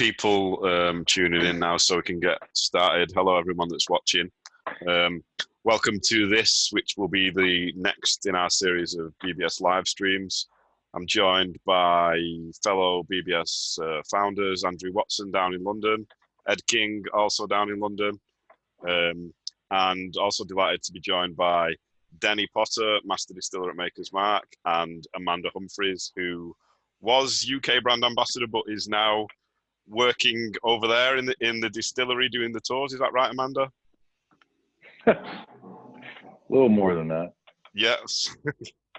people tuning in now, so we can get started. Hello, everyone that's watching. Welcome to this, which will be the next in our series of BBS live streams. I'm joined by fellow BBS founders, Andrew Watson down in London, Ed King also down in London, and also delighted to be joined by Denny Potter, Master Distiller at Maker's Mark, and Amanda Humphreys, who was UK brand ambassador but is now working over there in the distillery doing the tours. Is that right, Amanda? A little more than that. Yes.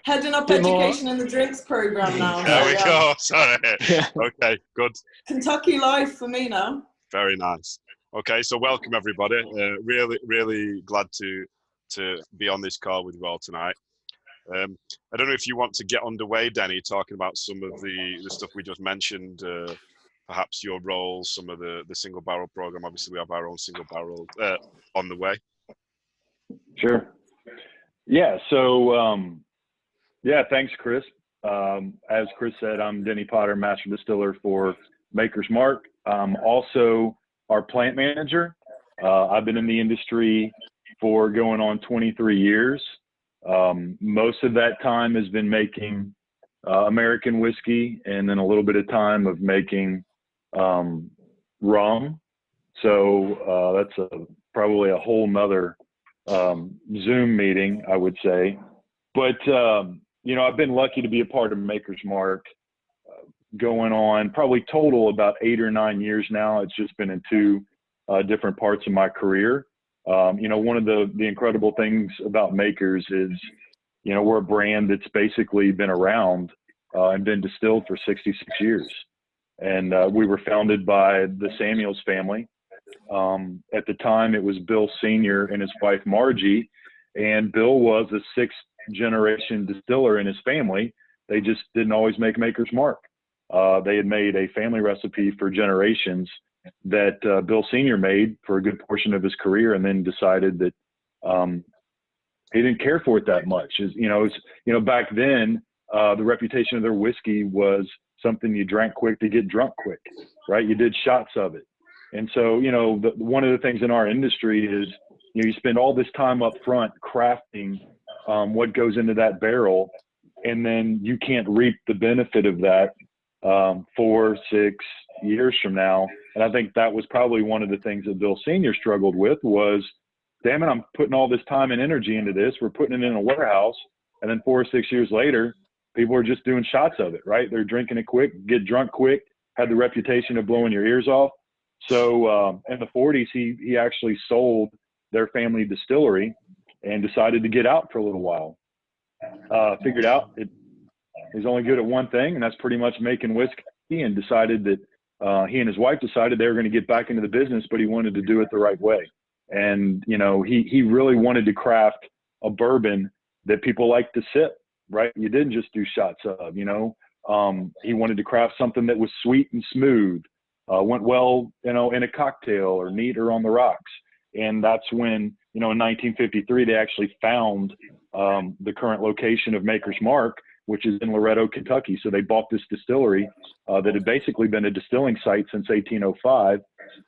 Heading up education in the drinks program now. There we go. Sorry. Yeah. Okay, good. Kentucky life for me now. Very nice. Okay, so welcome everybody. Really glad to be on this call with you all tonight. I don't know if you want to get underway, Denny, talking about some of the stuff we just mentioned, perhaps your roles, some of the single barrel program. Obviously, we have our own single barrel on the way. Sure. Yeah. So, yeah, thanks, Chris. As Chris said, I'm Denny Potter, Master Distiller for Maker's Mark. I'm also our plant manager. I've been in the industry for going on 23 years. Most of that time has been making American whiskey, and then a little bit of time of making rum. So that's probably a whole nother Zoom meeting, I would say. But, you know, I've been lucky to be a part of Maker's Mark going on probably total about 8 or 9 years now. It's just been in two different parts of my career. You know, one of the incredible things about Makers is, you know, we're a brand that's basically been around and been distilled for 66 years. And we were founded by the Samuels family. At the time, it was Bill Sr. and his wife, Margie. And Bill was a 6th generation distiller in his family. They just didn't always make Maker's Mark. They had made a family recipe for generations that Bill Sr. made for a good portion of his career, and then decided that he didn't care for it that much. You know, back then, the reputation of their whiskey was something you drank quick to get drunk quick, right? You did shots of it. And so, you know, one of the things in our industry is, you know, you spend all this time up front crafting what goes into that barrel, and then you can't reap the benefit of that 4, 6 years from now. And I think that was probably one of the things that Bill Sr. struggled with was, damn it, I'm putting all this time and energy into this. We're putting it in a warehouse. And then 4 or 6 years later, people are just doing shots of it, right? They're drinking it quick, get drunk quick, had the reputation of blowing your ears off. So in the 40s, he actually sold their family distillery and decided to get out for a little while. Figured out he's only good at one thing, and that's pretty much making whiskey, and decided that he and his wife decided they were going to get back into the business, but he wanted to do it the right way. And, you know, he really wanted to craft a bourbon that people like to sip, right? You didn't just do shots of, you know. He wanted to craft something that was sweet and smooth, went well, you know, in a cocktail or neat or on the rocks. And that's when, you know, in 1953, they actually found the current location of Maker's Mark, which is in Loretto, Kentucky. So they bought this distillery that had basically been a distilling site since 1805.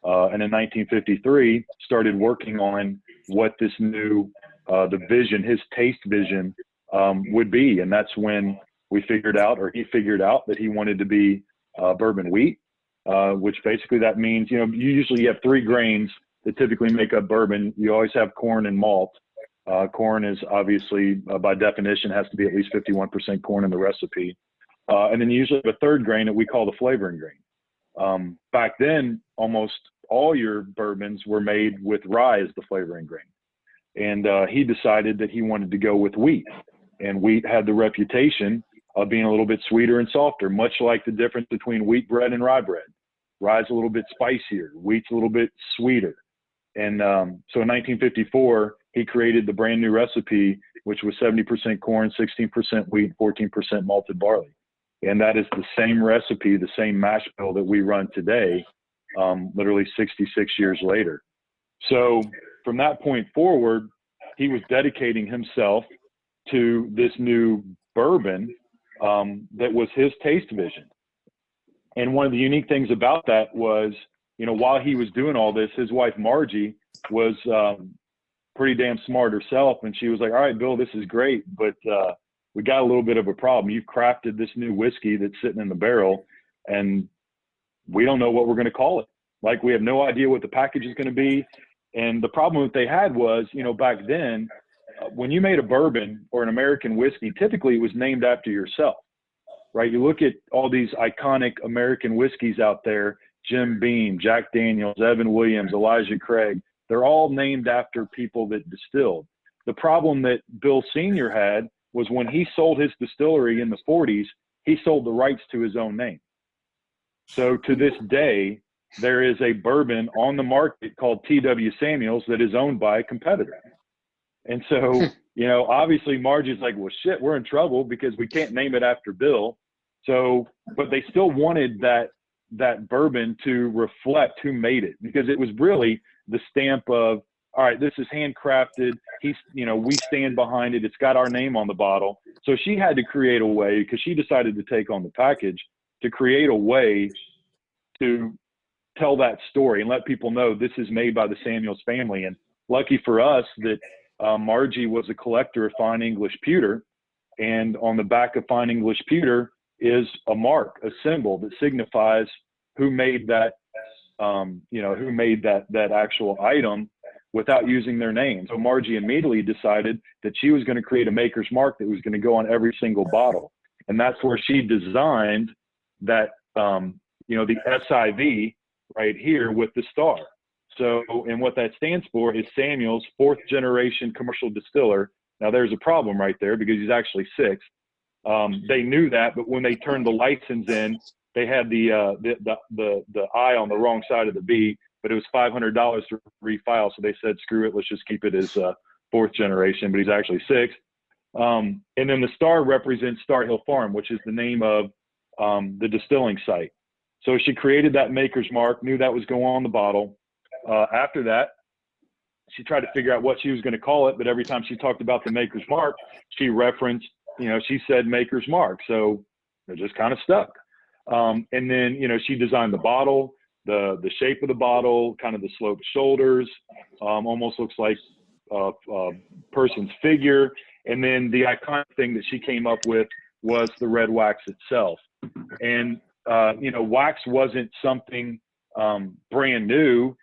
And in 1953, started working on what this new, the vision, his taste vision would be. And that's when we figured out, or he figured out, that he wanted to be bourbon wheat, which basically that means, you know, you usually have 3 grains that typically make up bourbon. You always have corn and malt. Corn is obviously, by definition, has to be at least 51% corn in the recipe. And then you usually have a 3rd grain that we call the flavoring grain. Back then, almost all your bourbons were made with rye as the flavoring grain. And he decided that he wanted to go with wheat. And wheat had the reputation of being a little bit sweeter and softer, much like the difference between wheat bread and rye bread. Rye's a little bit spicier, wheat's a little bit sweeter. And so in 1954, he created the brand new recipe, which was 70% corn, 16% wheat, 14% malted barley. And that is the same recipe, the same mash bill that we run today, literally 66 years later. So from that point forward, he was dedicating himself to this new bourbon that was his taste vision. And one of the unique things about that was, you know, while he was doing all this, his wife Margie was pretty damn smart herself, and she was like, all right, Bill, this is great, but we got a little bit of a problem. You've crafted this new whiskey that's sitting in the barrel, and we don't know what we're going to call it. Like, we have no idea what the package is going to be. And the problem that they had was, you know, back then, when you made a bourbon or an American whiskey, typically it was named after yourself, right? You look at all these iconic American whiskeys out there, Jim Beam, Jack Daniels, Evan Williams, Elijah Craig, they're all named after people that distilled. The problem that Bill Sr. had was when he sold his distillery in the 40s, he sold the rights to his own name. So to this day, there is a bourbon on the market called T.W. Samuels that is owned by a competitor. And so, you know, obviously Margie's like, well, shit, we're in trouble because we can't name it after Bill. So, but they still wanted that bourbon to reflect who made it, because it was really the stamp of, all right, this is handcrafted. He's, you know, we stand behind it. It's got our name on the bottle. So she had to create a way, because she decided to take on the package, to create a way to tell that story and let people know this is made by the Samuels family. And lucky for us that Margie was a collector of fine English pewter, and on the back of fine English pewter is a mark, a symbol that signifies who made that, you know, who made that actual item without using their name. So Margie immediately decided that she was going to create a maker's mark that was going to go on every single bottle. And that's where she designed that, you know, the SIV right here with the star. So, and what that stands for is Samuel's 4th generation commercial distiller. Now there's a problem right there, because he's actually 6th. They knew that, but when they turned the license in, they had the I on the wrong side of the B, but it was $500 to refile. So they said, screw it, let's just keep it as 4th generation, but he's actually 6th. And then the star represents Star Hill Farm, which is the name of the distilling site. So she created that maker's mark, knew that was going on the bottle. After that, she tried to figure out what she was going to call it, but every time she talked about the maker's mark, she referenced, you know, she said maker's mark. So it just kind of stuck. And then, you know, she designed the bottle, the shape of the bottle, kind of the sloped shoulders, almost looks like a person's figure. And then the iconic thing that she came up with was the red wax itself. And, you know, wax wasn't something brand new.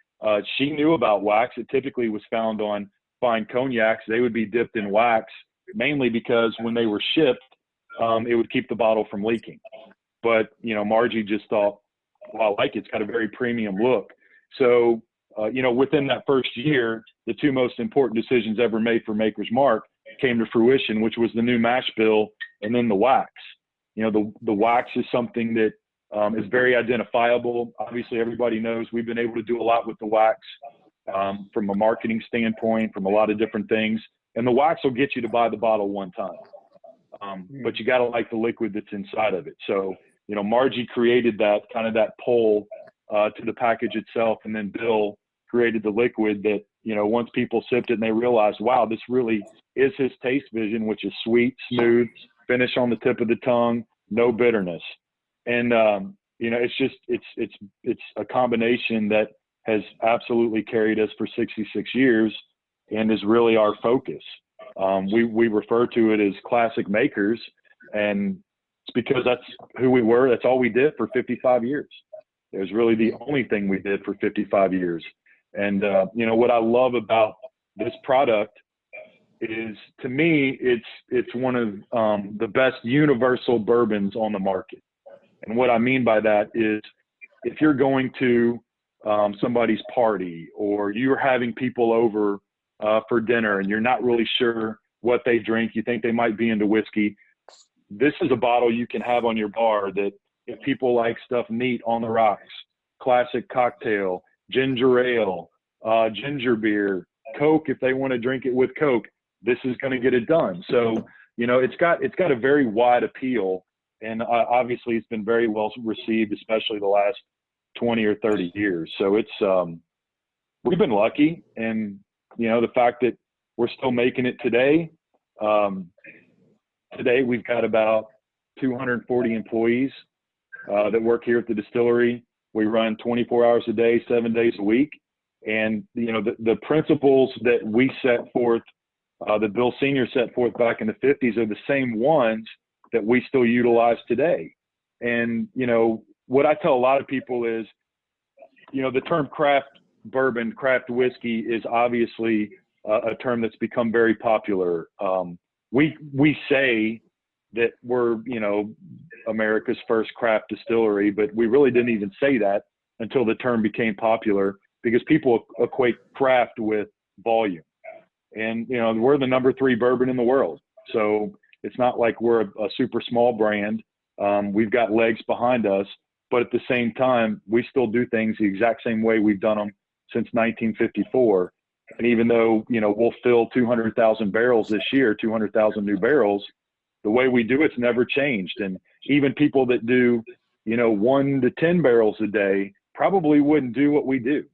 She knew about wax. It typically was found on fine cognacs. They would be dipped in wax, mainly because when they were shipped, it would keep the bottle from leaking. But, you know, Margie just thought, well, I like it. It's got a very premium look. So, you know, within that first year, the 2 most important decisions ever made for Maker's Mark came to fruition, which was the new mash bill and then the wax. You know, the wax is something that is very identifiable. Obviously, everybody knows we've been able to do a lot with the wax from a marketing standpoint, from a lot of different things. And the wax will get you to buy the bottle one time. But you got to like the liquid that's inside of it. So, you know, Margie created that kind of that pull to the package itself. And then Bill created the liquid that, you know, once people sipped it and they realized, wow, this really is his taste vision, which is sweet, smooth, finish on the tip of the tongue, no bitterness. And, you know, it's just, it's a combination that has absolutely carried us for 66 years and is really our focus. We refer to it as classic makers, and it's because that's who we were. That's all we did for 55 years. It was really the only thing we did for 55 years. And, you know, what I love about this product is, to me, it's one of the best universal bourbons on the market. And what I mean by that is, if you're going to somebody's party, or you're having people over for dinner and you're not really sure what they drink, you think they might be into whiskey, this is a bottle you can have on your bar that, if people like stuff neat, on the rocks, classic cocktail, ginger ale, ginger beer, Coke, if they want to drink it with Coke, this is going to get it done. So, you know, it's got a very wide appeal, and obviously it's been very well received, especially the last 20 or 30 years. So it's, we've been lucky. And, you know, the fact that we're still making it today, today we've got about 240 employees. that work here at the distillery. We run 24 hours a day, 7 days a week. And, you know, the principles that we set forth, that Bill Sr. set forth back in the 50s are the same ones that we still utilize today. And, you know, what I tell a lot of people is, you know, the term craft bourbon, craft whiskey is obviously a term that's become very popular. We say that we're, you know, America's first craft distillery, but we really didn't even say that until the term became popular, because people equate craft with volume. And, you know, we're the number 3 bourbon in the world. So it's not like we're a super small brand. We've got legs behind us, but at the same time, we still do things the exact same way we've done them since 1954. And even though, you know, we'll fill 200,000 barrels this year, 200,000 new barrels, the way we do it's never changed. And even people that do, you know, 1 to 10 barrels a day probably wouldn't do what we do.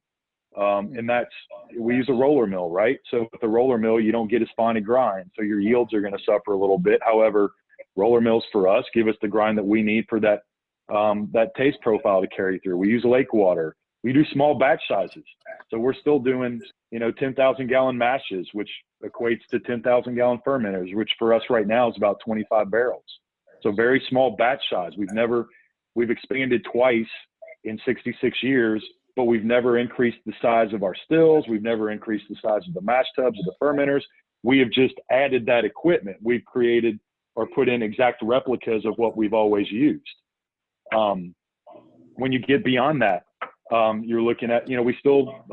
And that's, we use a roller mill, right? So with the roller mill, you don't get as fine a grind. So your yields are going to suffer a little bit. However, roller mills for us give us the grind that we need for that, that taste profile to carry through. We use lake water. We do small batch sizes. So we're still doing, you know, 10,000 gallon mashes, which equates to 10,000 gallon fermenters, which for us right now is about 25 barrels. So very small batch size. We've expanded twice in 66 years, but we've never increased the size of our stills. We've never increased the size of the mash tubs or the fermenters. We have just added that equipment. We've created or put in exact replicas of what we've always used. When you get beyond that, you're looking at, you know, we still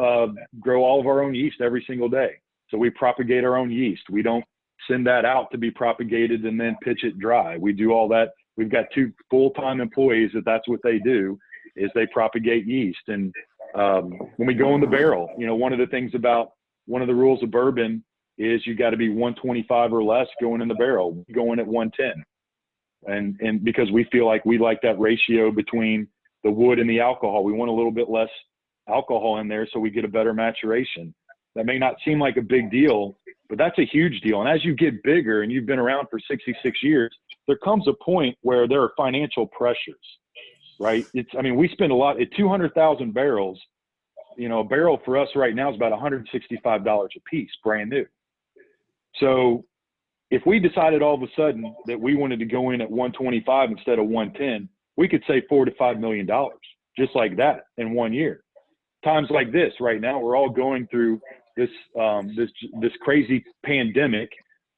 grow all of our own yeast every single day. So we propagate our own yeast. We don't send that out to be propagated and then pitch it dry. We do all that. We've got 2 full-time employees that's what they do, is they propagate yeast. And when we go in the barrel, you know, one of the rules of bourbon is you got to be 125 or less going in the barrel, going at 110. And because we feel like we like that ratio between the wood and the alcohol. We want a little bit less alcohol in there so we get a better maturation. That may not seem like a big deal, but that's a huge deal. And as you get bigger and you've been around for 66 years, there comes a point where there are financial pressures, right? We spend a lot at 200,000 barrels. You know, a barrel for us right now is about $165 a piece, brand new. So if we decided all of a sudden that we wanted to go in at 125 instead of 110, we could save $4 to $5 million just like that in 1 year. Times like this right now, we're all going through this crazy pandemic.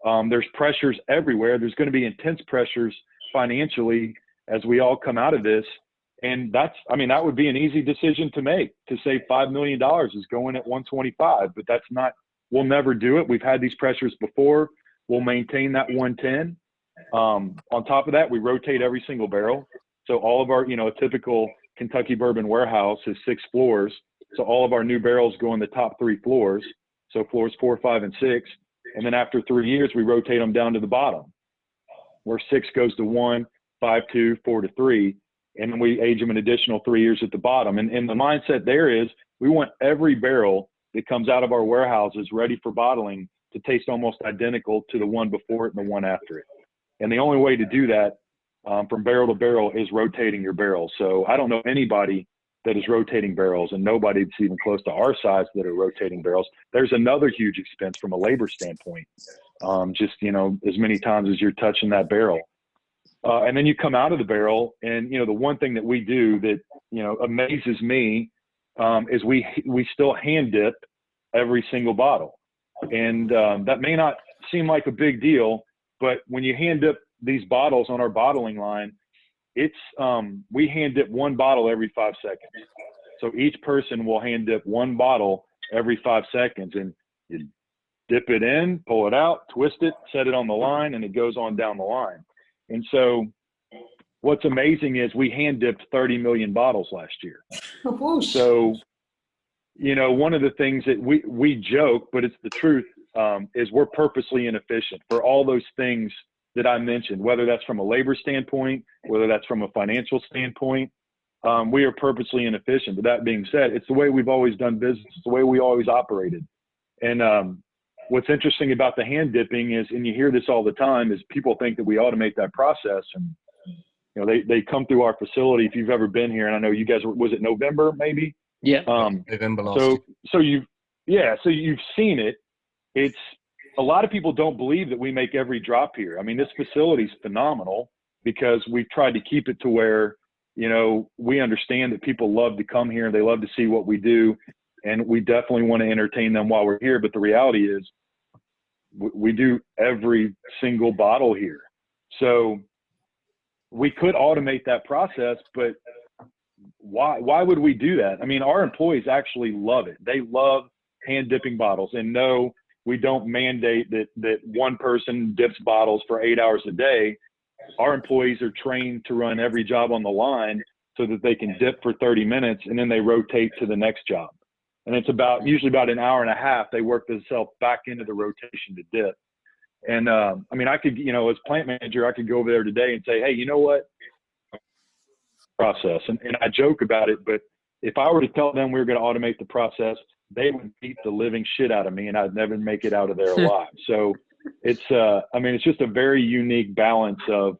There's pressures everywhere. There's going to be intense pressures financially as we all come out of this. And that would be an easy decision to make, to save $5 million is going at 125, but that's not, we'll never do it. We've had these pressures before. We'll maintain that 110. On top of that, we rotate every single barrel. So all of our, you know, a typical Kentucky bourbon warehouse is 6 floors. So all of our new barrels go in the top 3 floors. So floors 4, 5, and 6. And then after 3 years, we rotate them down to the bottom, where 6 goes to 1, 5, 2, 4 to 3. And then we age them an additional 3 years at the bottom. And the mindset there is we want every barrel that comes out of our warehouses ready for bottling to taste almost identical to the one before it and the one after it. And the only way to do that from barrel to barrel is rotating your barrels. So I don't know anybody that is rotating barrels, and nobody that's even close to our size that are rotating barrels. There's another huge expense from a labor standpoint. Just, you know, as many times as you're touching that barrel. And then you come out of the barrel, and, you know, the one thing that we do that, you know, amazes me is we still hand dip every single bottle. And that may not seem like a big deal, but when you hand dip these bottles on our bottling line, we hand dip 1 bottle every 5 seconds. So each person will hand dip 1 bottle every 5 seconds, and you dip it in, pull it out, twist it, set it on the line, and it goes on down the line. And so what's amazing is we hand dipped 30 million bottles last year. So, you know, one of the things that we joke, but it's the truth, is we're purposely inefficient for all those things that I mentioned, whether that's from a labor standpoint, whether that's from a financial standpoint. We are purposely inefficient. But that being said, it's the way we've always done business. It's the way we always operated. And what's interesting about the hand dipping is, and you hear this all the time, is people think that we automate that process. And they come through our facility. If you've ever been here, and I know you guys was it November maybe? Yeah. November last year. So you've seen it. It's a lot of people don't believe that we make every drop here. I mean, this facility is phenomenal because we've tried to keep it to where, we understand that people love to come here and they love to see what we do. And we definitely want to entertain them while we're here. But the reality is we do every single bottle here. So we could automate that process, but why would we do that? I mean, our employees actually love it. They love hand dipping bottles. And no, we don't mandate that one person dips bottles for 8 hours a day. Our employees are trained to run every job on the line so that they can dip for 30 minutes and then they rotate to the next job. And it's usually about an hour and a half. They work themselves back into the rotation to dip. And I mean, I could, as plant manager, I could go over there today and say, hey, you know what? Process. And I joke about it, but if I were to tell them we were going to automate the process, they would beat the living shit out of me and I'd never make it out of there alive. So it's just a very unique balance of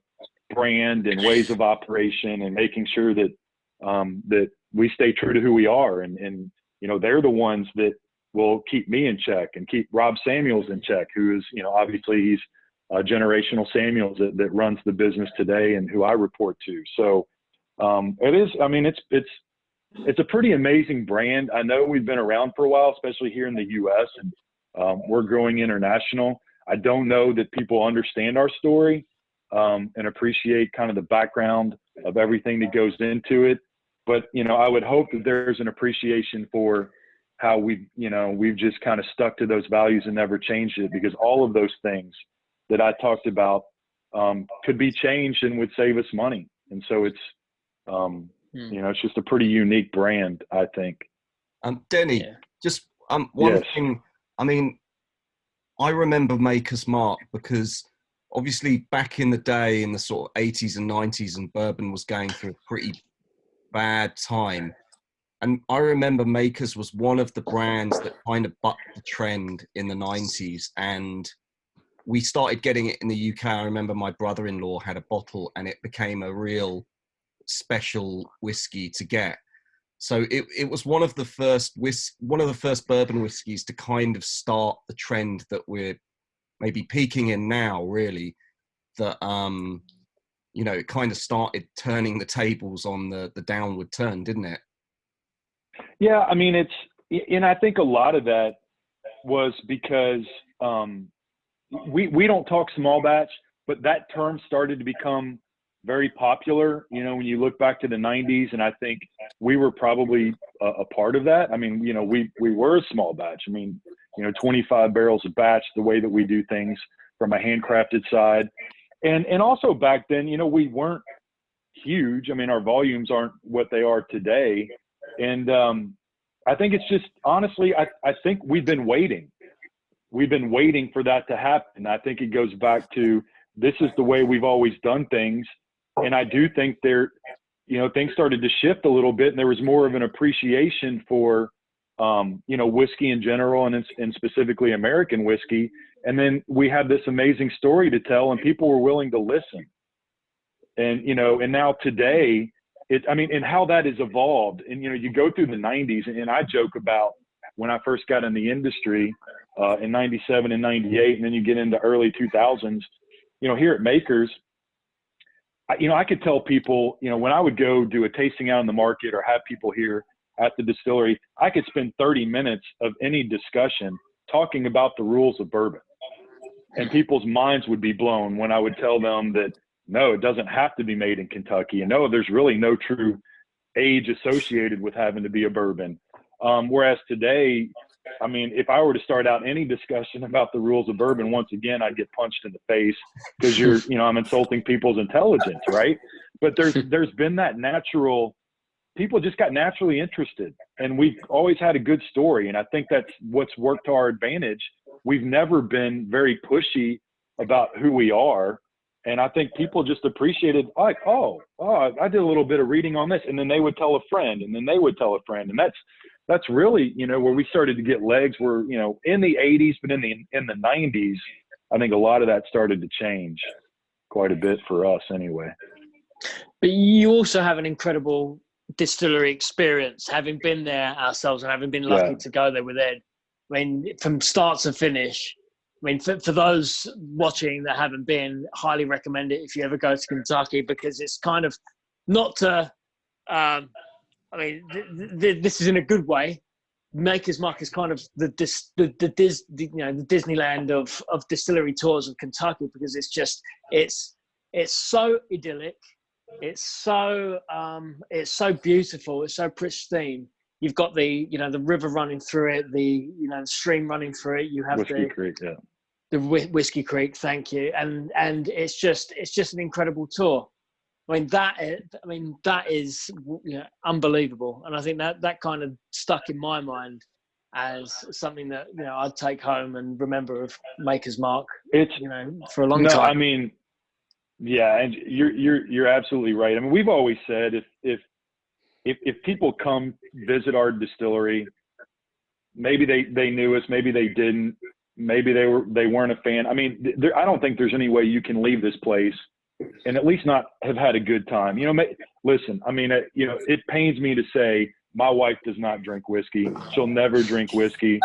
brand and ways of operation and making sure that, that we stay true to who we are. And they're the ones that will keep me in check and keep Rob Samuels in check, who is, obviously he's Generational Samuels that runs the business today and who I report to. So it's a pretty amazing brand. I know we've been around for a while, especially here in the US, and we're growing international. I don't know that people understand our story and appreciate kind of the background of everything that goes into it. But, I would hope that there's an appreciation for how we've just kind of stuck to those values and never changed it, because all of those things that I talked about could be changed and would save us money. And so it's, it's just a pretty unique brand, I think. Denny, just one thing. I mean, I remember Maker's Mark because obviously back in the day in the sort of 80s and 90s, and bourbon was going through a pretty bad time. And I remember Makers was one of the brands that kind of bucked the trend in the 90s. And we started getting it in the UK. I remember my brother-in-law had a bottle and it became a real special whiskey to get. So it was one of the first bourbon whiskeys to kind of start the trend that we're maybe peaking in now, really, that, it kind of started turning the tables on the downward turn, didn't it? Yeah, I mean, and I think a lot of that was because we don't talk small batch, but that term started to become very popular, when you look back to the 90s, and I think we were probably a part of that. I mean, we were a small batch. I mean, 25 barrels a batch, the way that we do things from a handcrafted side. And also back then, we weren't huge. I mean, our volumes aren't what they are today. And I think it's just, honestly, I think we've been waiting. We've been waiting for that to happen. I think it goes back to, this is the way we've always done things. And I do think things started to shift a little bit, and there was more of an appreciation for, whiskey in general, and specifically American whiskey. And then we had this amazing story to tell, and people were willing to listen. And, and now today, and how that has evolved. And, you go through the 90s, and I joke about when I first got in the industry in 97 and 98, and then you get into early 2000s, here at Makers, I could tell people, when I would go do a tasting out in the market or have people here at the distillery, I could spend 30 minutes of any discussion talking about the rules of bourbon. And people's minds would be blown when I would tell them that, no, it doesn't have to be made in Kentucky. And no, there's really no true age associated with having to be a bourbon. Whereas today, I mean, if I were to start out any discussion about the rules of bourbon, once again, I'd get punched in the face because I'm insulting people's intelligence, right? But there's been that natural, people just got naturally interested, and we've always had a good story. And I think that's what's worked to our advantage. We've never been very pushy about who we are. And I think people just appreciated, like, oh, I did a little bit of reading on this. And then they would tell a friend, and then they would tell a friend. And that's really, where we started to get legs were, in the 80s, but in the 90s, I think a lot of that started to change quite a bit for us anyway. But you also have an incredible distillery experience, having been there ourselves and having been lucky to go there with Ed. I mean, from start to finish. I mean, for those watching that haven't been, highly recommend it if you ever go to Kentucky, because it's kind of not to. I mean, this is in a good way. Maker's Mark is kind of the Disneyland of distillery tours of Kentucky, because it's so idyllic, it's so beautiful, it's so pristine. You've got the river running through it, the stream running through it. You have Whiskey Creek, the Whiskey Creek. Thank you, and it's just an incredible tour. I mean that is unbelievable, and I think that kind of stuck in my mind as something that I'd take home and remember of Maker's Mark. It's for a long time. I mean, yeah, and you're absolutely right. I mean, we've always said if people come visit our distillery, maybe they knew us, maybe they didn't, maybe they weren't a fan. I mean, I don't think there's any way you can leave this place and at least not have had a good time. Listen, I mean, it pains me to say my wife does not drink whiskey. She'll never drink whiskey.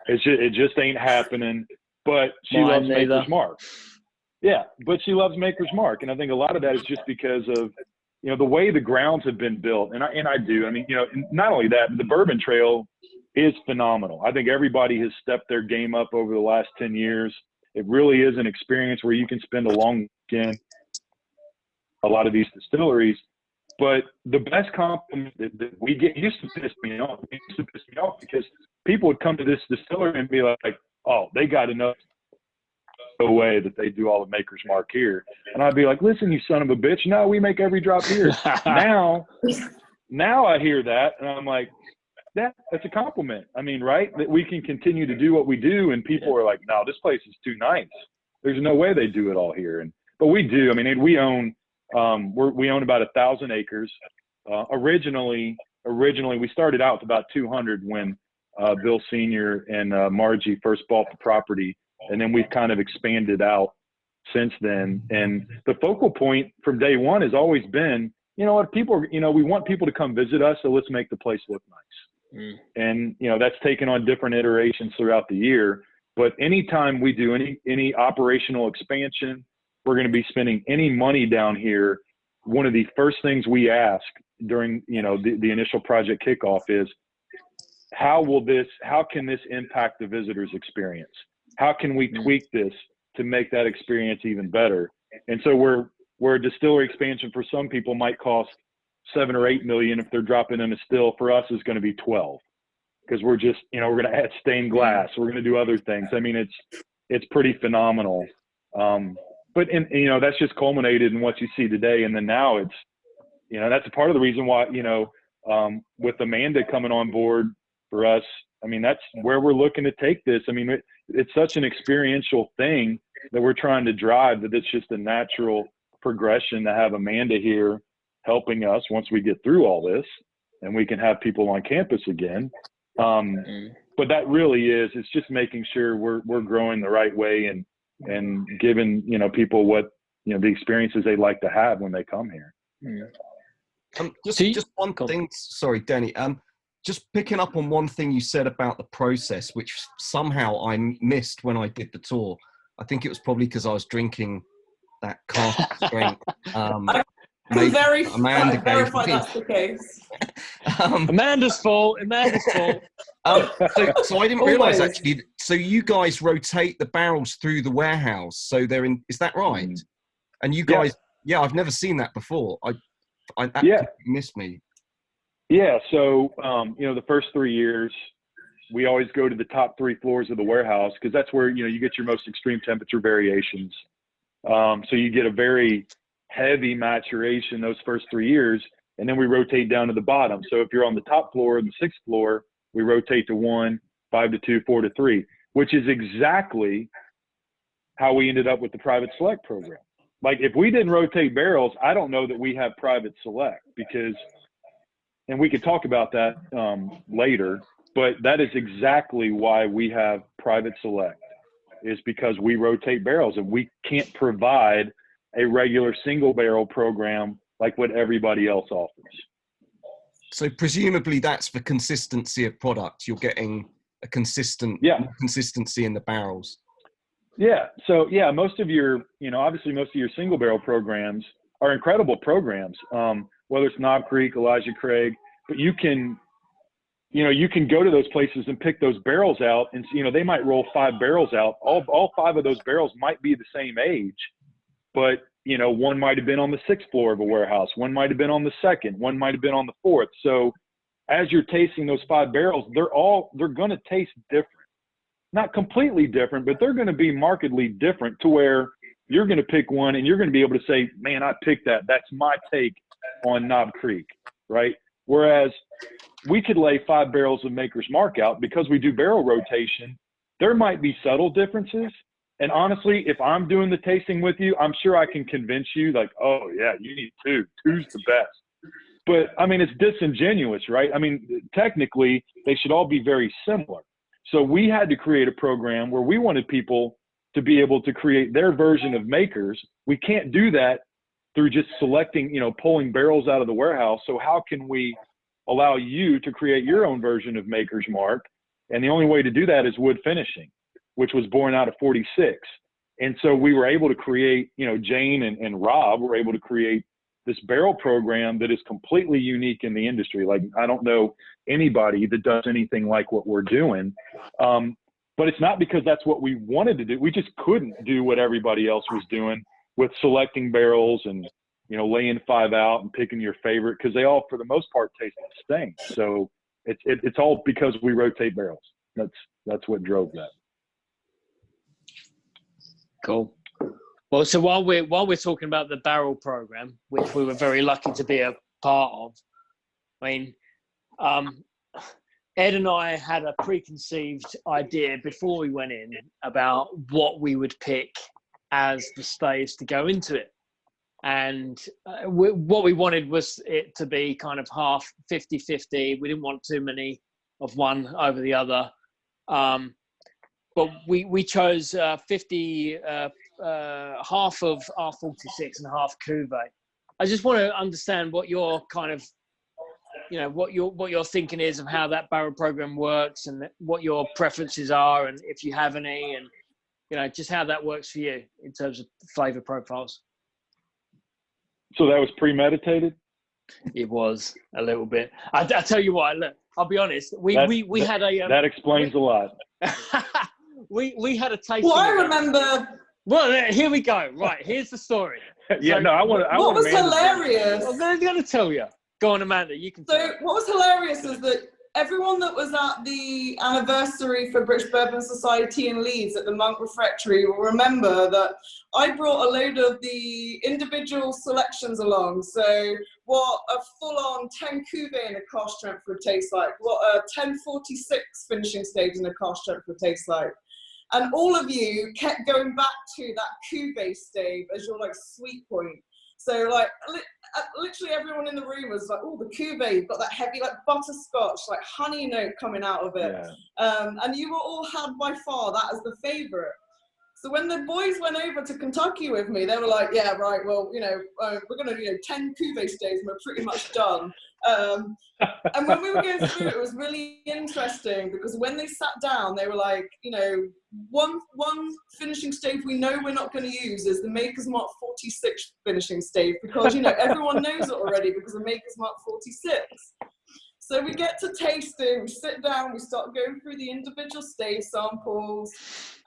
It just ain't happening. But she loves Maker's Mark. Yeah, but she loves Maker's Mark, and I think a lot of that is just because of the way the grounds have been built. And I do. I mean, not only that, the Bourbon Trail is phenomenal. I think everybody has stepped their game up over the last 10 years. It really is an experience where you can spend a long weekend. A lot of these distilleries, but the best compliment that we get used to piss me off. It used to piss me off because people would come to this distillery and be like, "Oh, they got enough way that they do all the Maker's Mark here," and I'd be like, "Listen, you son of a bitch! No, we make every drop here." now I hear that, and I'm like, "That's a compliment." I mean, right? That we can continue to do what we do, and people are like, "No, this place is too nice. There's no way they do it all here." But we do. I mean, we own. We own about 1,000 acres. Originally, we started out with about 200 when Bill Sr. and Margie first bought the property, and then we've kind of expanded out since then. And the focal point from day one has always been, people, we want people to come visit us, so let's make the place look nice. And that's taken on different iterations throughout the year. But anytime we do any operational expansion, we're going to be spending any money down here, one of the first things we ask during, the initial project kickoff is, how can this impact the visitor's experience? How can we tweak this to make that experience even better? And so where a distillery expansion for some people might cost $7 or $8 million, if they're dropping in a still, for us is going to be 12, because we're just, we're going to add stained glass. We're going to do other things. I mean, it's pretty phenomenal. But that's just culminated in what you see today. And then now it's, that's a part of the reason why, with Amanda coming on board for us, I mean, that's where we're looking to take this. I mean, it's such an experiential thing that we're trying to drive, that it's just a natural progression to have Amanda here helping us once we get through all this and we can have people on campus again. But that really it's just making sure we're growing the right way and giving people what the experiences they like to have when they come here. Just one thing, sorry, Denny. Just picking up on one thing you said about the process, which somehow I missed when I did the tour. I think it was probably because I was drinking that cask strength. Amanda verify that's the case. Amanda's fault. So I didn't realize actually. So you guys rotate the barrels through the warehouse, so they're in. Is that right? And you guys, I've never seen that before. That missed me. Yeah. So the first 3 years, we always go to the top 3 floors of the warehouse, because that's where you get your most extreme temperature variations. So you get a very heavy maturation those first 3 years, and then we rotate down to the bottom. So if you're on the top floor and the 6th floor, we rotate to 1, 5 to 2, 4 to 3, which is exactly how we ended up with the private select program. Like, if we didn't rotate barrels, I don't know that we have private select, because, and we could talk about that later, but that is exactly why we have private select, is because we rotate barrels, and we can't provide a regular single barrel program like what everybody else offers. So presumably that's for consistency of product. You're getting a consistent consistency in the barrels. Yeah. So yeah, most of your, obviously most of your single barrel programs are incredible programs. Whether it's Knob Creek, Elijah Craig, but you can go to those places and pick those barrels out, and they might roll 5 barrels out. All 5 of those barrels might be the same age, but one might have been on the 6th floor of a warehouse, one might have been on the 2nd, one might have been on the 4th. So as you're tasting those 5 barrels, they're going to taste different. Not completely different, but they're going to be markedly different to where you're going to pick one and you're going to be able to say, man, I picked that. That's my take on Knob Creek, right? Whereas we could lay 5 barrels of Maker's Mark out because we do barrel rotation. There might be subtle differences. And honestly, if I'm doing the tasting with you, I'm sure I can convince you like, oh yeah, you need 2. 2's the best. But I mean, it's disingenuous, right? I mean, technically they should all be very similar. So we had to create a program where we wanted people to be able to create their version of Makers. We can't do that through just selecting, pulling barrels out of the warehouse. So how can we allow you to create your own version of Maker's Mark? And the only way to do that is wood finishing, which was born out of 46. And so we were able to create, Jane and Rob were able to create this barrel program that is completely unique in the industry. Like, I don't know anybody that does anything like what we're doing. But it's not because that's what we wanted to do. We just couldn't do what everybody else was doing with selecting barrels and, laying 5 out and picking your favorite, because they all, for the most part, taste the same. So it's all because we rotate barrels. That's what drove that. Cool. Well, so while we're talking about the barrel program, which we were very lucky to be a part of, I mean, Ed and I had a preconceived idea before we went in about what we would pick as the staves to go into it. And what we wanted was it to be kind of half 50-50. We didn't want too many of one over the other. But we chose 50, half of R46 and half Cuvée. I just want to understand what your kind of, what your thinking is of how that barrel program works and what your preferences are, and if you have any, and just how that works for you in terms of flavor profiles. So that was premeditated? It was a little bit. I tell you what, look, I'll be honest. We had a that explains a lot. we had a taste. Well, I remember. Well, here we go. Right, here's the story. Yeah, so, no, I want to. What was hilarious? I'm going to tell you. Go on, Amanda. You can. So what was hilarious is that everyone that was at the anniversary for British Bourbon Society in Leeds at the Monk Refectory will remember that I brought a load of the individual selections along. So what a full-on 10 Cuvée in a car strength would taste like, what a 1046 finishing stage in a car strength would taste like. And all of you kept going back to that Cuvée stave as your sweet point. So literally everyone in the room was like, oh, the Cuvée, you've got that heavy butterscotch, honey note coming out of it. Yeah. And you were all had by far that as the favorite. So when the boys went over to Kentucky with me, they were like, yeah, right, well, we're going to, 10 Cuvée staves and we're pretty much done. And when we were going through it was really interesting because when they sat down, they were like, one finishing stave we know we're not going to use is the Maker's Mark 46 finishing stave because, everyone knows it already because of Maker's Mark 46. So we get to tasting, we sit down, we start going through the individual stave samples.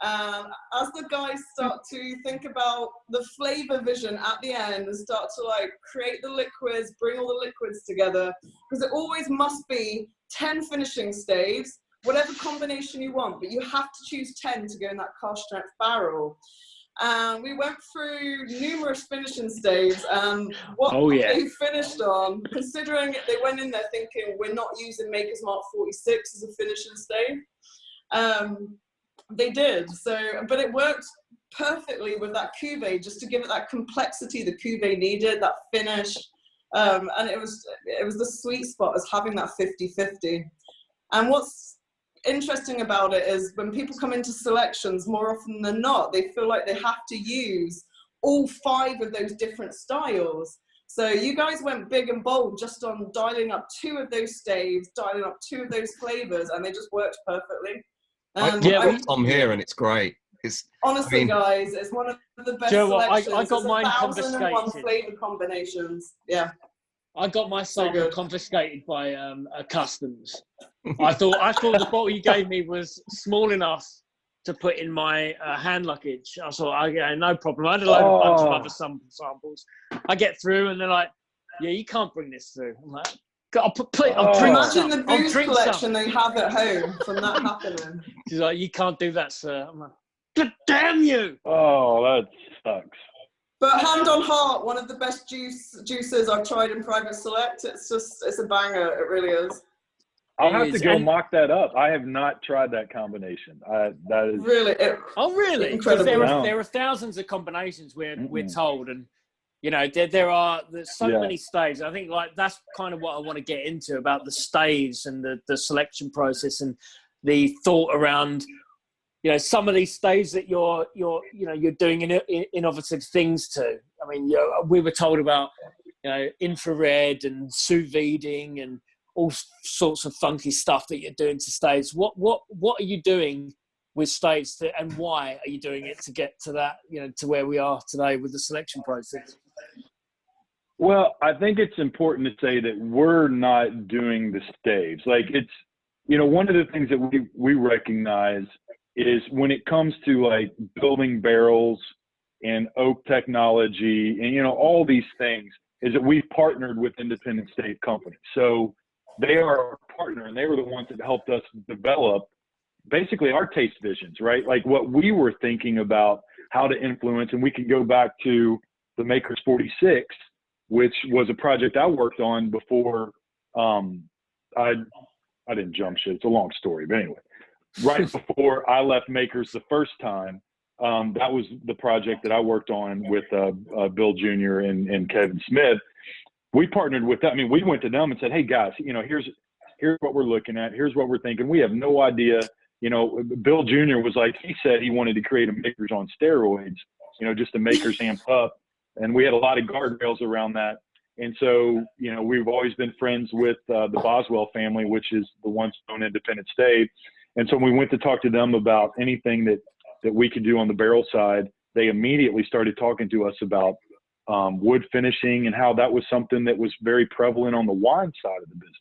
As the guys start to think about the flavor vision at the end and start to create the liquids, bring all the liquids together, because it always must be 10 finishing staves, whatever combination you want, but you have to choose 10 to go in that cast strength barrel. We went through numerous finishing staves and what they finished on, considering they went in there thinking we're not using Maker's Mark 46 as a finishing stave. They did, but it worked perfectly with that Cuvée just to give it that complexity the Cuvée needed, that finish. And it was the sweet spot as having that 50-50. And what's interesting about it is when people come into selections, more often than not, they feel like they have to use all 5 of those different styles. So you guys went big and bold just on dialing up 2 of those staves, dialing up 2 of those flavors, and they just worked perfectly. I've got some here, and it's great. It's honestly, guys, it's one of the best selections. I got mine 1,001 confiscated. flavor combinations. Yeah. I got my sample confiscated by customs. I thought the bottle you gave me was small enough to put in my hand luggage. I thought, okay, no problem. I had a bunch of other samples. I get through, and they're like, "Yeah, you can't bring this through." I'm like, "I'll drink Imagine the booze collection they have at home from that happening." She's like, "You can't do that, sir." I'm like, "God damn you!" Oh, that sucks. But hand on heart, one of the best juices I've tried in Private Select. It's a banger. It really is. I'll have to go mock that up. I have not tried that combination. That is really. Really? Because there are thousands of combinations we're told, and you know there's so many staves. I think like that's kind of what I want to get into about the staves and the selection process and the thought around. You know, some of these staves that you're doing innovative things to. I mean, we were told about infrared and sous videing and all sorts of funky stuff that you're doing to staves. What are you doing with staves, and why are you doing it to get to that? To where we are today with the selection process. Well, I think it's important to say that we're not doing the staves. Like it's, one of the things that we recognize is when it comes to like building barrels and oak technology and, all these things, is that we've partnered with independent stave companies. So they are our partner, and they were the ones that helped us develop basically our taste visions, right? Like what we were thinking about how to influence, and we can go back to the Makers 46, which was a project I worked on before I didn't jump shit. It's a long story, but anyway. Right before I left Makers the first time, that was the project that I worked on with Bill Jr. and Kevin Smith. We partnered with them. I mean, we went to them and said, "Hey guys, here's what we're looking at. Here's what we're thinking. We have no idea." Bill Jr. was like, he said he wanted to create a Makers on steroids, just to Makers amp up, and we had a lot of guardrails around that. And so, we've always been friends with the Boswell family, which is the ones own independent stave. And so when we went to talk to them about anything that we could do on the barrel side, they immediately started talking to us about wood finishing and how that was something that was very prevalent on the wine side of the business.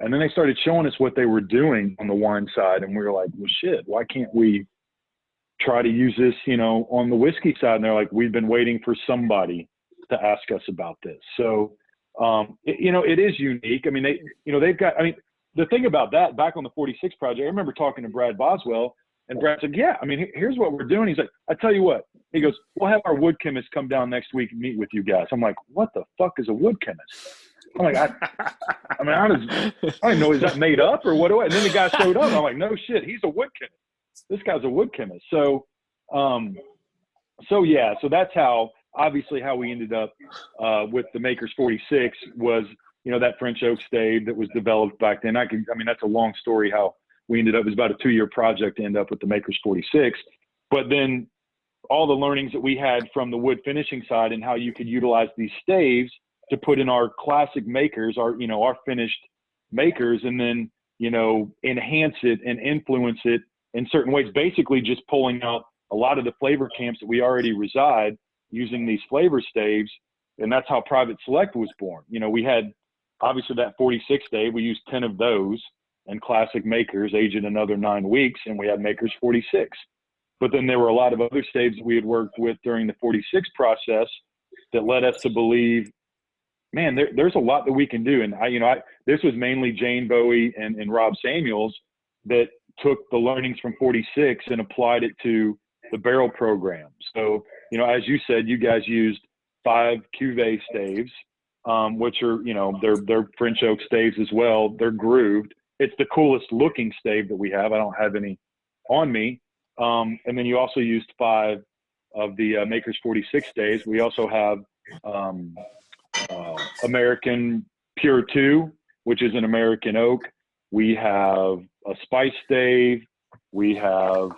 And then they started showing us what they were doing on the wine side. And we were like, well, shit, why can't we try to use this, on the whiskey side? And they're like, we've been waiting for somebody to ask us about this. So, it is unique. I mean, they've got, the thing about that, back on the 46 project, I remember talking to Brad Boswell, and Brad said, yeah, here's what we're doing. He's like, I tell you what, he goes, we'll have our wood chemist come down next week and meet with you guys. I'm like, what the fuck is a wood chemist? I'm like, I didn't know, is that made up or what? And then the guy showed up. I'm like, no shit, he's a wood chemist. This guy's a wood chemist. So that's obviously how we ended up with the Makers 46 was, that French oak stave that was developed back then. That's a long story how we ended up. It was about a 2-year project to end up with the Makers 46. But then all the learnings that we had from the wood finishing side and how you could utilize these staves to put in our classic makers, our finished makers, and then, enhance it and influence it in certain ways, basically just pulling out a lot of the flavor camps that we already reside using these flavor staves. And that's how Private Select was born. We had obviously that 46 stave, we used 10 of those and classic makers aged another 9 weeks, and we had Makers 46. But then there were a lot of other staves that we had worked with during the 46 process that led us to believe, man, there's a lot that we can do. And this was mainly Jane Bowie and Rob Samuels that took the learnings from 46 and applied it to the barrel program. So, as you said, you guys used 5 cuvee staves, which are, they're French oak staves as well. They're grooved. It's the coolest looking stave that we have. I don't have any on me. And then you also used 5 of the Makers 46 staves. We also have American Pure 2, which is an American oak. We have a spice stave. We have,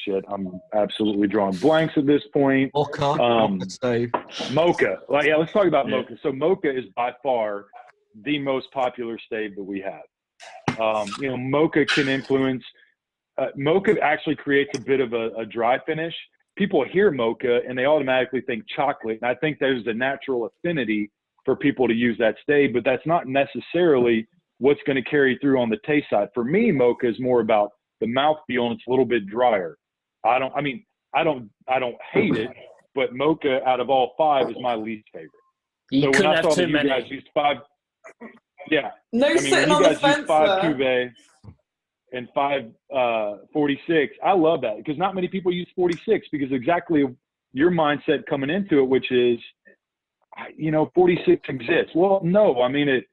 shit. I'm absolutely drawing blanks at this point. Mocha stove. Mocha. Yeah, let's talk about Mocha. So Mocha is by far the most popular stave that we have. Mocha can influence. Mocha actually creates a bit of a dry finish. People hear Mocha and they automatically think chocolate. And I think there's a natural affinity for people to use that stave, but that's not necessarily what's going to carry through on the taste side. For me, Mocha is more about the mouthfeel, and it's a little bit drier. I don't hate it, but Mocha out of all 5 is my least favorite. You so when I have saw too that you many. guys used 5, No sitting on the fence 5 there. cuvee and 5 46, I love that, because not many people use 46, because exactly your mindset coming into it, which is, 46 exists. Well, no, I mean, it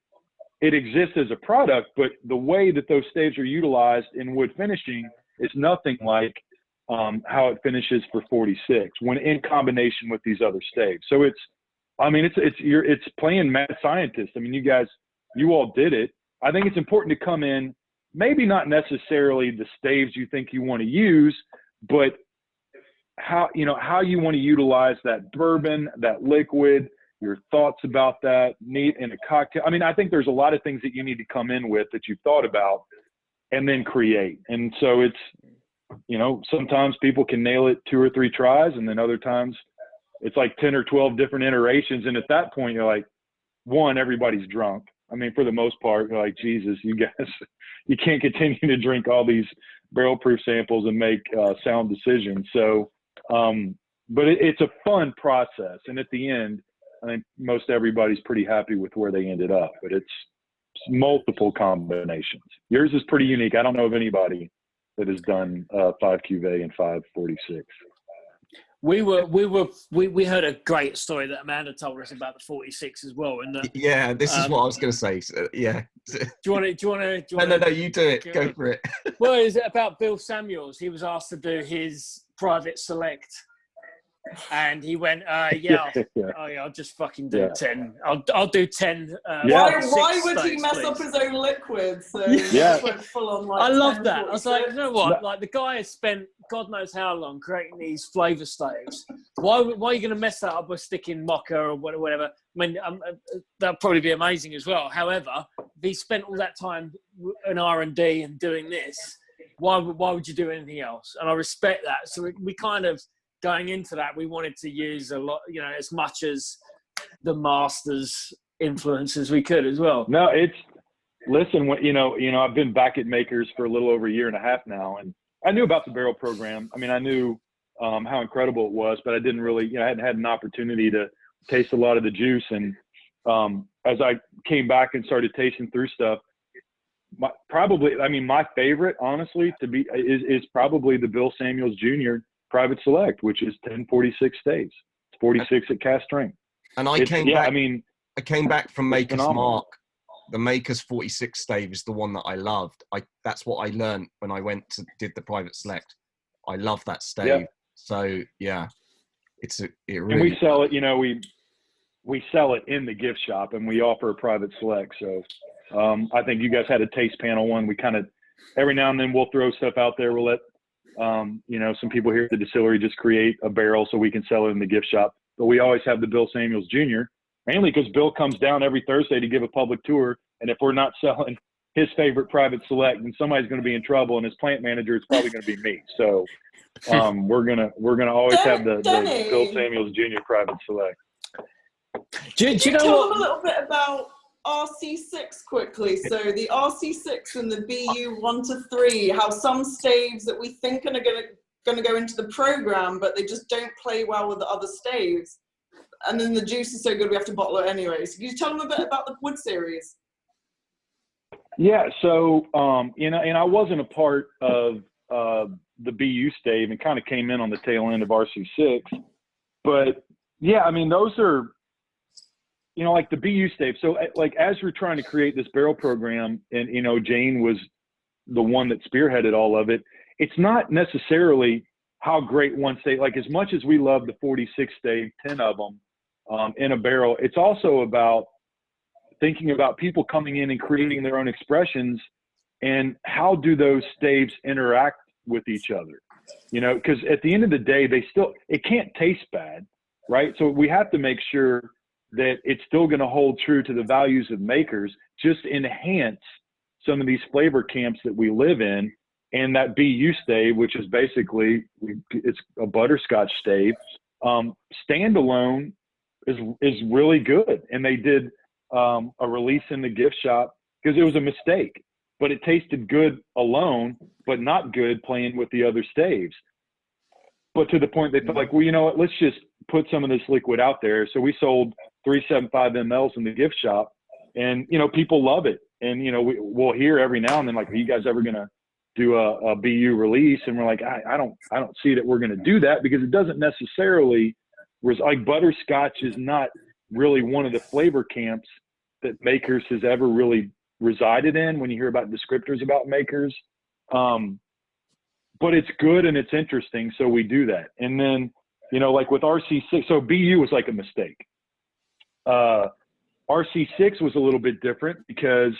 exists as a product, but the way that those staves are utilized in wood finishing is nothing like how it finishes for 46 when in combination with these other staves. So it's playing mad scientist. I mean, you all did it. I think it's important to come in, maybe not necessarily the staves you think you want to use, but how you want to utilize that bourbon, that liquid, your thoughts about that, neat in a cocktail. I mean, I think there's a lot of things that you need to come in with that you've thought about and then create. And so it's, sometimes people can nail it 2 or 3 tries, and then other times it's like 10 or 12 different iterations. And at that point, you're like, one, everybody's drunk. I mean, for the most part, you're like, Jesus, you guys, you can't continue to drink all these barrel proof samples and make sound decisions. So, but it's a fun process. And at the end, I think most everybody's pretty happy with where they ended up, but it's multiple combinations. Yours is pretty unique. I don't know of anybody that has done 5 cuvee and 5 46. We heard a great story that Amanda told us about the 46 as well. And yeah, this is what I was going to say. So, yeah. Do you want to? No, you do it. Go for it. Well, is it about Bill Samuels? He was asked to do his private select. And he went, I'll just fucking do 10. I'll do 10. Why would he mess up his own liquid? So went full on, I love that. I was like, you know what? Like, the guy has spent God knows how long creating these flavor staves. Why are you going to mess that up by sticking mocha or whatever? I mean, that'd probably be amazing as well. However, if he spent all that time in R&D and doing this, why would you do anything else? And I respect that. So we kind of, going into that, we wanted to use a lot, as much as the master's influence as we could as well. No, listen, I've been back at Makers for a little over a year and a half now, and I knew about the barrel program. I mean, I knew how incredible it was, but I didn't really, I hadn't had an opportunity to taste a lot of the juice. And as I came back and started tasting through stuff, my favorite, honestly, is probably the Bill Samuels Jr. Private Select, which is 1046 staves. It's 46 at cast strength. And I came back from Maker's Mark. The Maker's 46 stave is the one that I loved. That's what I learned when I did the Private Select. I love that stave. Yeah. So yeah, and we sell it. We sell it in the gift shop, and we offer a Private Select. So I think you guys had a taste panel one. We kind of every now and then we'll throw stuff out there. We'll let some people here at the distillery just create a barrel so we can sell it in the gift shop. But we always have the Bill Samuels Jr., mainly because Bill comes down every Thursday to give a public tour. And if we're not selling his favorite Private Select, then somebody's going to be in trouble. And his plant manager is probably going to be me. So we're gonna always have the Bill Samuels Jr. Private Select. Do you know tell them a little bit about RC6 quickly? So the RC6 and the BU 1 to 3, how some staves that we think are going to go into the program, but they just don't play well with the other staves. And then the juice is so good we have to bottle it anyway. So can you tell them a bit about the wood series? Yeah, so and I wasn't a part of the BU stave and kind of came in on the tail end of RC6, but yeah, I mean those are. Like the BU stave. So like, as we're trying to create this barrel program and, Jane was the one that spearheaded all of it. It's not necessarily how great one stave, like as much as we love the 46 stave, 10 of them in a barrel, it's also about thinking about people coming in and creating their own expressions and how do those staves interact with each other. you know, because at the end of the day, it can't taste bad, right? So we have to make sure that it's still going to hold true to the values of makers, just enhance some of these flavor camps that we live in. And that BU stave, which is basically, it's a butterscotch stave, standalone is really good. And they did a release in the gift shop because it was a mistake, but it tasted good alone, but not good playing with the other staves. But to the point they felt like, well, you know what, let's just put some of this liquid out there. So we sold 375 mLs in the gift shop, and, you know, people love it. And, you know, we'll hear every now and then, like, are you guys ever going to do a BU release? And we're like, I don't see that we're going to do that, because it doesn't necessarily, like, butterscotch is not really one of the flavor camps that Makers has ever really resided in when you hear about descriptors about Makers. But it's good and it's interesting, so we do that. And then, you know, like with RC6, so BU was like a mistake. RC6 was a little bit different because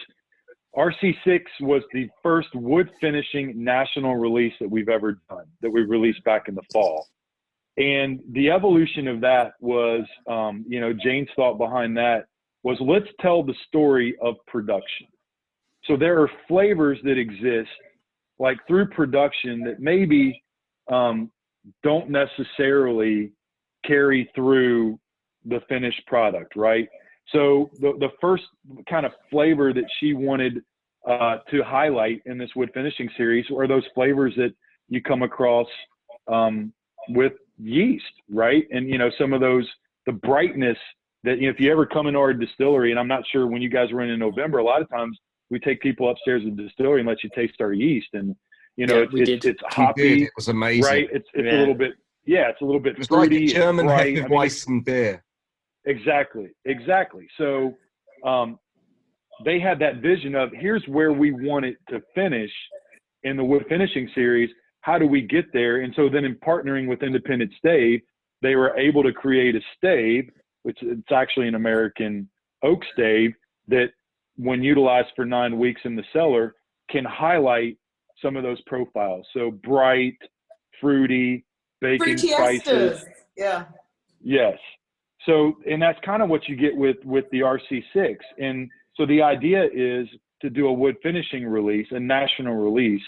RC6 was the first wood finishing national release that we've ever done, that we released back in the fall. And the evolution of that was, you know, Jane's thought behind that was, let's tell the story of production. So there are flavors that exist, like through production, that maybe don't necessarily carry through the finished product, right? So the first kind of flavor that she wanted to highlight in this wood finishing series are those flavors that you come across with yeast, right? And, you know, some of those, the brightness that, you know, if you ever come into our distillery, and I'm not sure when you guys were in November, a lot of times we take people upstairs to the distillery and let you taste our yeast. And, you know, it's hoppy. It was amazing. Right? It's a little bit, it's a little bit it was fruity. like a German bright. Hefeweizen beer. Exactly. So they had that vision of, here's where we want it to finish in the wood finishing series. How do we get there? And so then in partnering with Independent Stave, they were able to create a stave, which it's actually an American oak stave, that when utilized for 9 weeks in the cellar can highlight some of those profiles. So bright, fruity, baking spices. Yeah. Yes. So, and that's kind of what you get with the RC6. And so the idea is to do a wood finishing release, a national release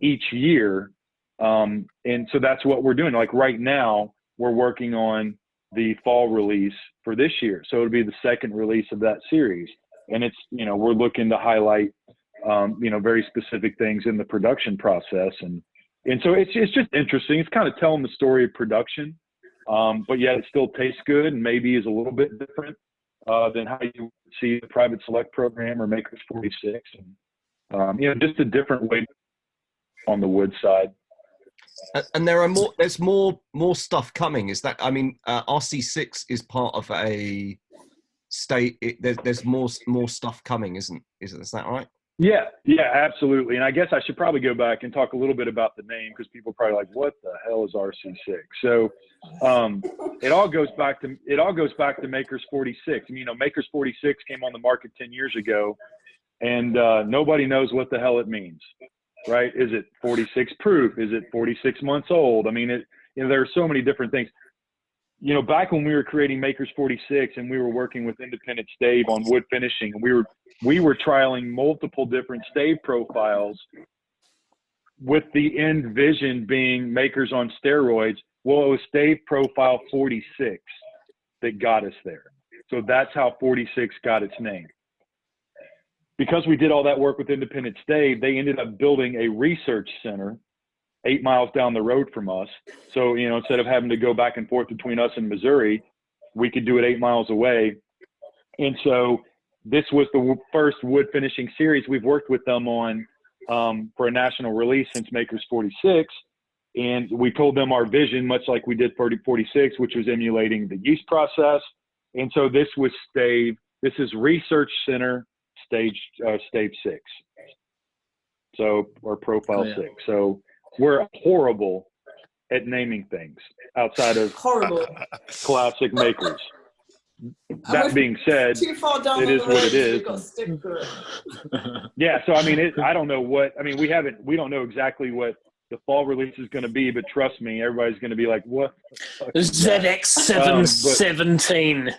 each year. And so that's what we're doing. Like right now, we're working on the fall release for this year. So it'll be the second release of that series. And it's, you know, we're looking to highlight, you know, very specific things in the production process. And so it's just interesting. It's kind of telling the story of production. But yet it still tastes good and maybe is a little bit different than how you see the Private Select program or Makers 46. And, you know, just a different way on the wood side. And there's more stuff coming. Is that, I mean, RC6 is part of a state. There's more stuff coming, is that right? Yeah, absolutely. And I guess I should probably go back and talk a little bit about the name, because people are probably like, what the hell is RC6? So it all goes back to Makers 46. I mean, you know, Makers 46 came on the market 10 years ago, and nobody knows what the hell it means, right? Is it 46 proof? Is it 46 months old? I mean, you know, there are so many different things. You know, back when we were creating Makers 46 and we were working with Independent Stave on wood finishing, and we were trialing multiple different stave profiles with the end vision being Makers on steroids. Well, it was stave profile 46 that got us there. So that's how 46 got its name. Because we did all that work with Independent Stave, they ended up building a research center 8 miles down the road from us. So, you know, instead of having to go back and forth between us and Missouri, we could do it 8 miles away. And so this was the first wood finishing series we've worked with them on for a national release since Makers 46. And we told them our vision, much like we did 46, which was emulating the yeast process. And so this was stave. This is Research Center stave 6. So, or profile 6. So we're horrible at naming things outside of classic Makers. That being said, it is what it is. Yeah, so I mean, I don't know what, I mean, we don't know exactly what the fall release is going to be, but trust me, everybody's going to be like, what the fuck is that? ZX717.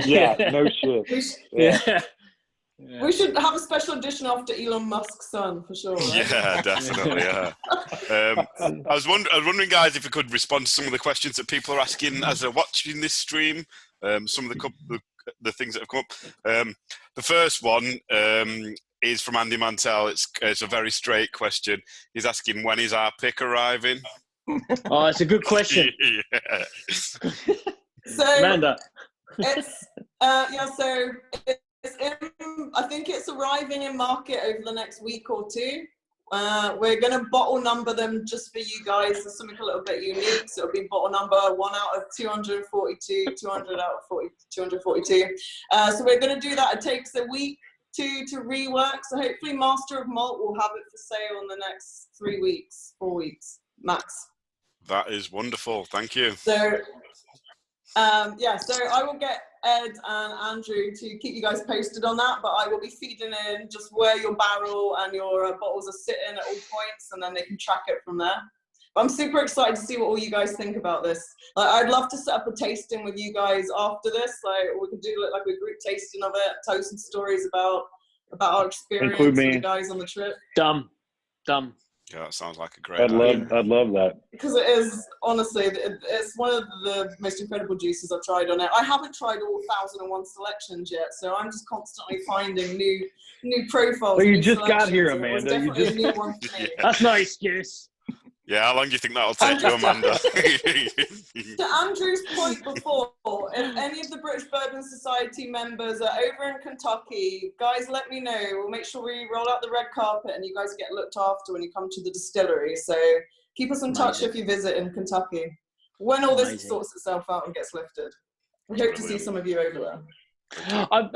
Yeah, no shit. Yeah. We should have a special edition after Elon Musk's son, for sure. Right? Yeah, definitely. Yeah. I was wondering, guys, if you could respond to some of the questions that people are asking as they're watching this stream. Some of the things that have come up. The first one is from Andy Mantell. It's a very straight question. He's asking, when is our pick arriving? Oh, it's a good question. Yeah. So Amanda. it's so I think it's arriving in market over the next week or two. We're going to bottle number them just for you guys. There's something a little bit unique. So it'll be bottle number 1 out of 242, 200 out of 242. So we're going to do that. It takes a week to rework. So hopefully Master of Malt will have it for sale in the next 3 weeks, 4 weeks max. That is wonderful. Thank you. So so I will get Ed and Andrew to keep you guys posted on that, but I will be feeding in just where your barrel and your bottles are sitting at all points, and then they can track it from there. But I'm super excited to see what all you guys think about this. Like, I'd love to set up a tasting with you guys after this. Like, we could do like a group tasting of it, tell some stories about our experience Include me. with the guys on the trip. Dumb. Yeah, that sounds like a great idea. I'd love that. Because it is, honestly, it's one of the most incredible juices I've tried on it. I haven't tried all 1001 selections yet, so I'm just constantly finding new profiles. Well, you just got here, Amanda. A new one for me. That's no excuse. Yeah, how long do you think that'll take you, Amanda? To Andrew's point before, if any of the British Bourbon Society members are over in Kentucky, guys, let me know. We'll make sure we roll out the red carpet and you guys get looked after when you come to the distillery. So keep us in touch if you visit in Kentucky. When all this sorts itself out and gets lifted. We hope to see some of you over there. I've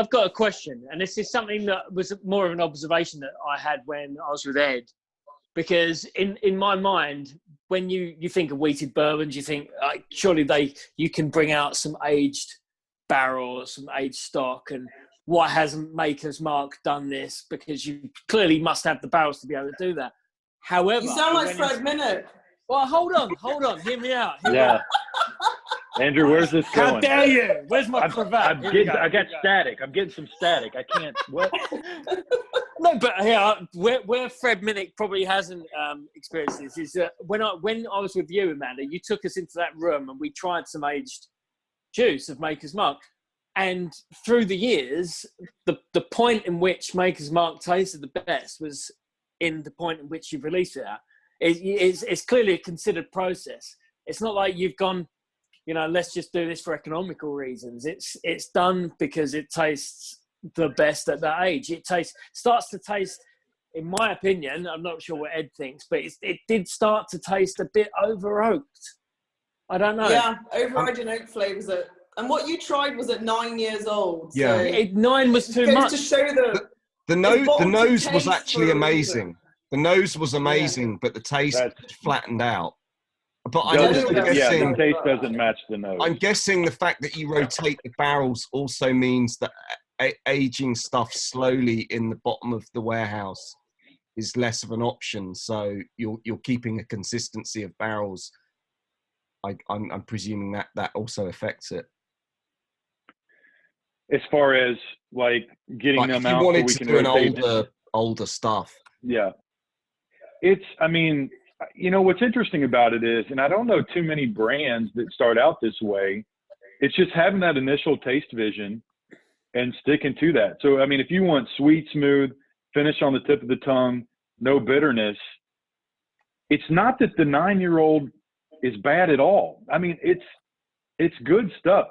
got a question, and this is something that was more of an observation that I had when I was with Ed. Because in my mind, when you think of wheated bourbons, you think surely you can bring out some aged barrels, some aged stock, and why hasn't Maker's Mark done this? Because you clearly must have the barrels to be able to do that. However, you sound like Fred Minnick. Well, hold on, hear me out. Andrew, where's this going? How dare you? Where's my cravat? I got static. I'm getting some static. I can't. What? No, but where Fred Minnick probably hasn't experienced this is that when I was with you, Amanda, you took us into that room and we tried some aged juice of Maker's Mark. And through the years, the point in which Maker's Mark tasted the best was in the point in which you've released it at. It's clearly a considered process. It's not like you've gone, let's just do this for economical reasons. It's done because it tastes the best at that age. It starts to taste, in my opinion, I'm not sure what Ed thinks, but it did start to taste a bit over oaked. I don't know. Yeah, overriding oak flavours. And what you tried was at 9 years old. Yeah, so 9 was too much. To show the nose was actually amazing. The nose was amazing, but the taste flattened out. But the taste doesn't match the nose. I'm guessing the fact that you rotate the barrels also means that aging stuff slowly in the bottom of the warehouse is less of an option. So you're keeping a consistency of barrels. I'm presuming that also affects it. As far as like getting them out, if you wanted so we to can do an older stuff. Yeah, what's interesting about it is, and I don't know too many brands that start out this way. It's just having that initial taste vision and sticking to that. So, if you want sweet, smooth, finish on the tip of the tongue, no bitterness, it's not that the 9-year-old is bad at all. It's good stuff.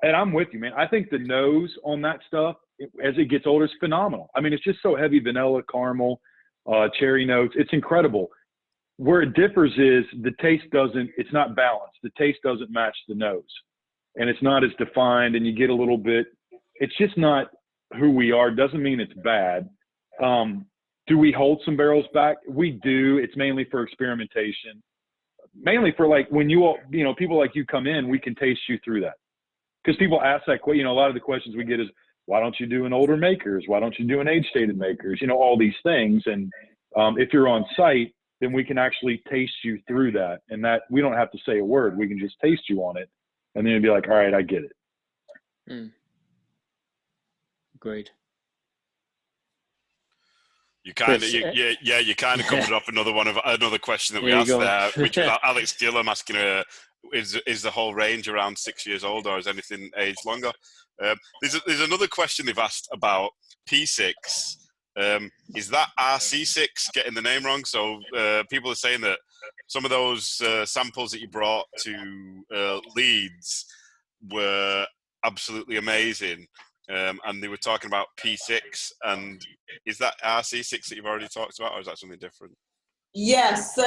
And I'm with you, man. I think the nose on that stuff, as it gets older, is phenomenal. It's just so heavy, vanilla, caramel, cherry notes. It's incredible. Where it differs is the taste it's not balanced. The taste doesn't match the nose. And it's not as defined, and you get a little bit, it's just not who we are. Doesn't mean it's bad. Do we hold some barrels back? We do. It's mainly for experimentation. Mainly for like when people like you come in, we can taste you through that. Because people ask that, a lot of the questions we get is, why don't you do an older makers? Why don't you do an age-stated makers? All these things. And if you're on site, then we can actually taste you through that. And that we don't have to say a word. We can just taste you on it. And then you'd be like, all right, I get it. Agreed. You kind of, you kind of covered up another question that we asked there, which was Alex Gillum asking, is the whole range around 6 years old, or is anything aged longer? There's another question they've asked about P6. Is that RC6 getting the name wrong? So people are saying that some of those samples that you brought to Leeds were absolutely amazing. And they were talking about P6, and is that RC6 that you've already talked about, or is that something different? Yes, so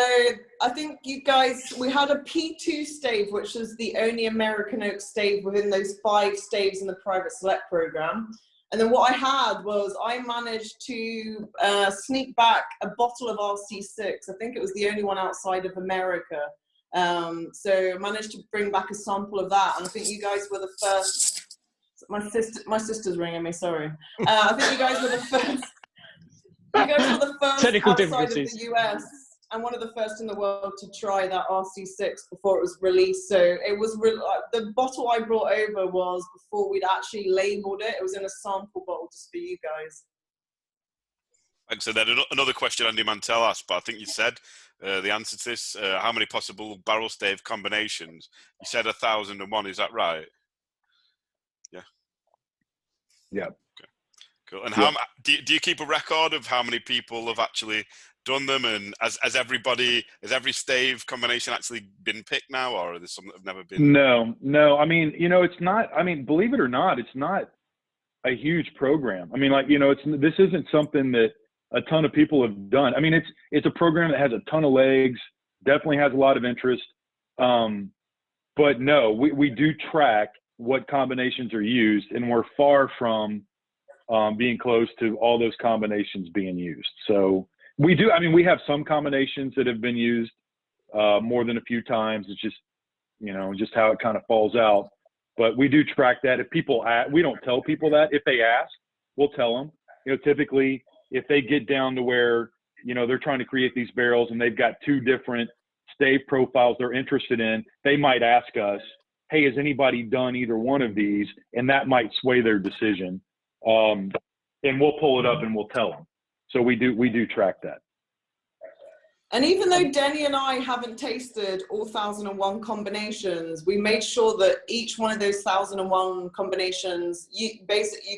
I think you guys, we had a P2 stave, which is the only American oak stave within those 5 staves in the private select program. And then what I had was I managed to sneak back a bottle of RC6. I think it was the only one outside of America. So I managed to bring back a sample of that, and I think you guys were the first. My sister's ringing me. Sorry. I think you guys were the first. You guys were the first Technical outside of the US, and one of the first in the world to try that RC6 before it was released. So it was the bottle I brought over was before we'd actually labelled it. It was in a sample bottle just for you guys. And so then another question Andy Mantell asked, but I think you said the answer to this. How many possible barrel stave combinations? You said 1,001. Is that right? Yeah. Okay. Cool. And how do you keep a record of how many people have actually done them? And has every stave combination actually been picked now, or are there some that have never been? No. I mean, it's not. I mean, believe it or not, it's not a huge program. I mean, this isn't something that a ton of people have done. I mean, it's a program that has a ton of legs. Definitely has a lot of interest. But no, we do track what combinations are used, and we're far from being close to all those combinations being used. So we do, I mean, we have some combinations that have been used more than a few times. It's just, just how it kind of falls out. But we do track that. If people ask, we don't tell people that. If they ask, we'll tell them. Typically, if they get down to where, they're trying to create these barrels and they've got 2 different stave profiles they're interested in, they might ask us, hey, has anybody done either one of these? And that might sway their decision. And we'll pull it up and we'll tell them. So we do track that. And even though Denny and I haven't tasted all 1,001 combinations, we made sure that each one of those 1,001 combinations, you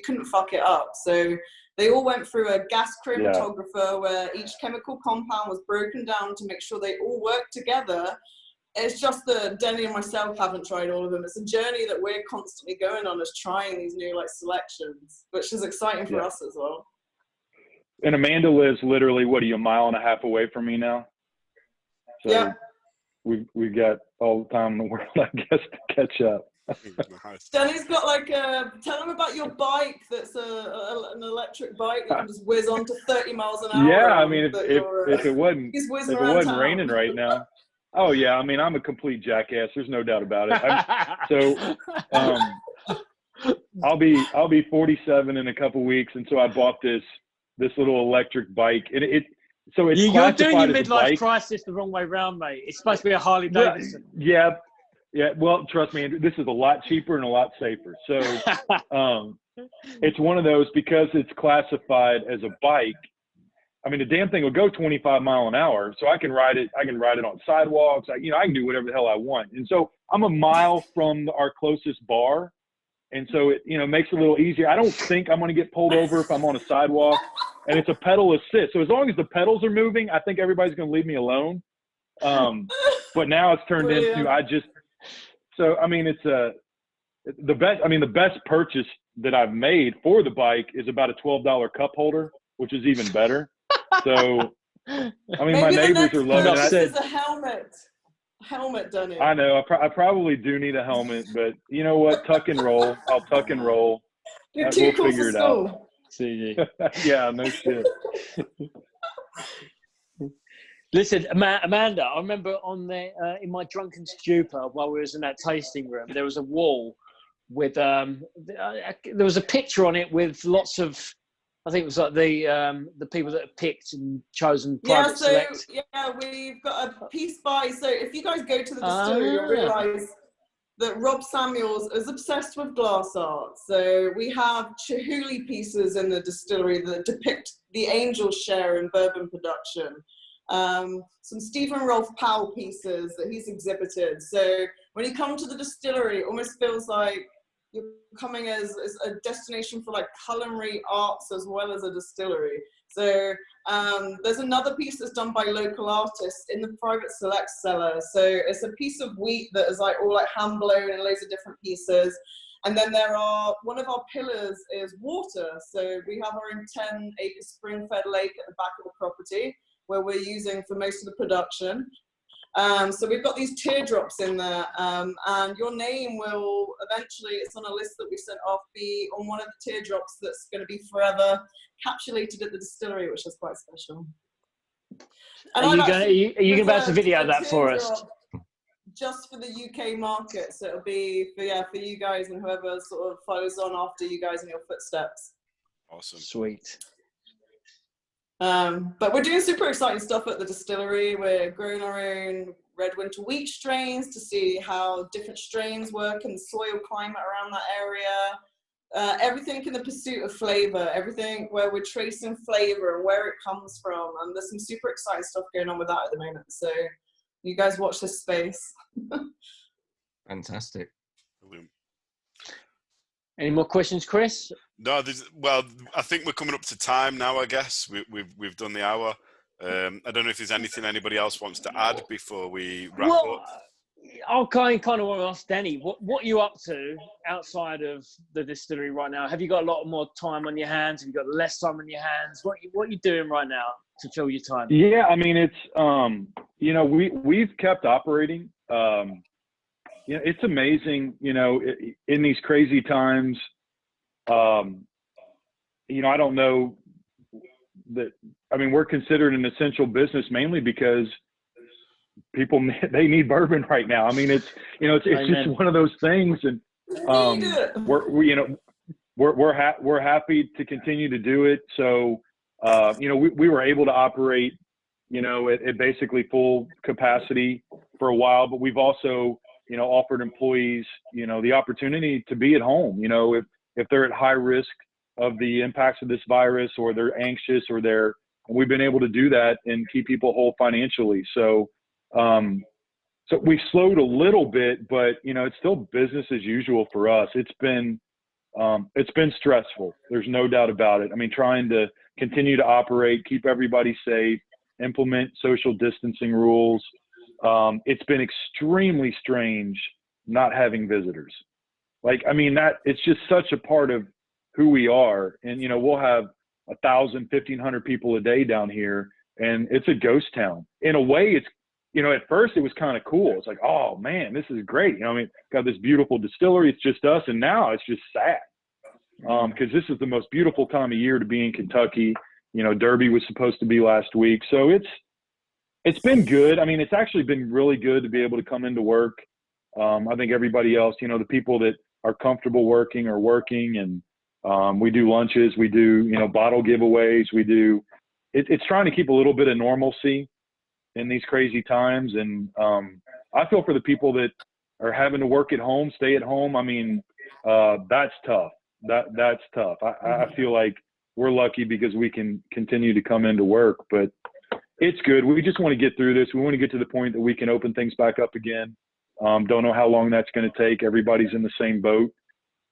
couldn't fuck it up. So they all went through a gas chromatographer where each chemical compound was broken down to make sure they all worked together. It's just that Denny and myself haven't tried all of them. It's a journey that we're constantly going on, is trying these new selections, which is exciting for us as well. And Amanda lives literally, what are you, 1.5 miles away from me now? So we've got all the time in the world, I guess, to catch up. Denny's got tell them about your bike that's an electric bike that can just whiz on to 30 miles an hour. Yeah, I mean, if it wasn't raining right now. Oh yeah, I mean, I'm a complete jackass. There's no doubt about it. I'll be 47 in a couple weeks, and so I bought this little electric bike, and you're doing your midlife crisis the wrong way round, mate. It's supposed to be a Harley Davidson. Yeah. Well, trust me, this is a lot cheaper and a lot safer. So it's one of those, because it's classified as a bike. I mean, the damn thing will go 25 miles an hour, so I can ride it. I can ride it on sidewalks. I can do whatever the hell I want. And so I'm a mile from our closest bar, and so it makes it a little easier. I don't think I'm going to get pulled over if I'm on a sidewalk, and it's a pedal assist. So as long as the pedals are moving, I think everybody's going to leave me alone. But now it's turned into So I mean, it's the best. I mean, the best purchase that I've made for the bike is about a $12 cup holder, which is even better. So, I mean, my neighbors are loving it. This is a helmet, Denny. I know. I probably do need a helmet, but you know what? Tuck and roll. I'll tuck and roll. You're too cool for school. Yeah, no shit. Listen, Amanda, I remember in my drunken stupor while we was in that tasting room, there was a wall with there was a picture on it with lots of I think it was like the people that are picked and chosen private select. Yeah, we've got a piece by. So if you guys go to the distillery, you'll realise that Rob Samuels is obsessed with glass art. So we have Chihuly pieces in the distillery that depict the Angel's share in bourbon production. Some Stephen Rolfe Powell pieces that he's exhibited. So when you come to the distillery, it almost feels like you're coming as a destination for like culinary arts as well as a distillery. So there's another piece that's done by local artists in the private select cellar. So it's a piece of wheat that is like all like hand blown in loads of different pieces. And then one of our pillars is water. So we have our own 10-acre spring-fed lake at the back of the property where we're using for most of the production. So we've got these teardrops in there, and your name will eventually, it's on a list that we sent off, be on one of the teardrops that's going to be forever encapsulated at the distillery, which is quite special. And are you going to be able to video that for us? Just for the UK market, so it'll be for you guys and whoever sort of follows on after you guys in your footsteps. Awesome. Sweet. But we're doing super exciting stuff at the distillery. We're growing our own red winter wheat strains to see how different strains work in the soil climate around that area. Everything in the pursuit of flavor, everything where we're tracing flavor and where it comes from. And there's some super exciting stuff going on with that at the moment. So you guys watch this space. Fantastic. Brilliant. Any more questions, Chris? No, well, I think we're coming up to time now. I guess we've done the hour. I don't know if there's anything anybody else wants to add before we wrap up. I'll kind of want to ask Denny, what are you up to outside of the distillery right now? Have you got a lot more time on your hands? Have you got less time on your hands? What are you doing right now to fill your time? Yeah, I mean, it's we've kept operating. It's amazing, in these crazy times. I don't know that. I mean, we're considered an essential business mainly because people, they need bourbon right now. I mean, it's just one of those things, and we're happy to continue to do it. So we were able to operate at basically full capacity for a while, but we've also offered employees the opportunity to be at home. If they're at high risk of the impacts of this virus, or they're anxious, or we've been able to do that and keep people whole financially. So we've slowed a little bit, but it's still business as usual for us. It's been stressful. There's no doubt about it. I mean, trying to continue to operate, keep everybody safe, implement social distancing rules. It's been extremely strange not having visitors. It's just such a part of who we are. And, we'll have 1,000, 1,500 people a day down here, and it's a ghost town. In a way, it's, at first it was kind of cool. It's like, oh man, this is great. Got this beautiful distillery. It's just us. And now it's just sad. Cause this is the most beautiful time of year to be in Kentucky. Derby was supposed to be last week. So it's been good. I mean, it's actually been really good to be able to come into work. I think everybody else, the people that are comfortable working are working, and we do lunches, we do, bottle giveaways, it's trying to keep a little bit of normalcy in these crazy times. And I feel for the people that are having to work at home, stay at home. I mean, that's tough. That's tough. I feel like we're lucky because we can continue to come into work, but it's good. We just want to get through this. We want to get to the point that we can open things back up again. Don't know how long that's going to take. Everybody's in the same boat,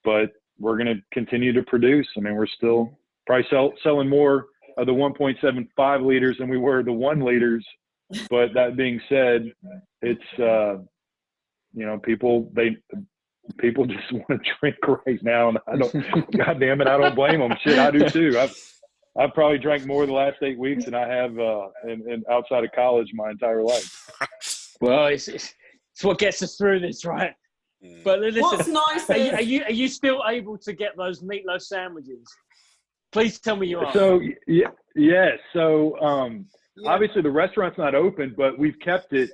but we're going to continue to produce. I mean, we're still probably selling more of the 1.75 liters than we were the 1 liters. But that being said, it's, people just want to drink right now. And God damn it, I don't blame them. Shit, I do too. I've probably drank more the last 8 weeks than I have in outside of college my entire life. Well, it's what gets us through this, right? But listen, what's nice are you still able to get those meatloaf sandwiches? Please tell me you are. So yes. So obviously the restaurant's not open, but we've kept it,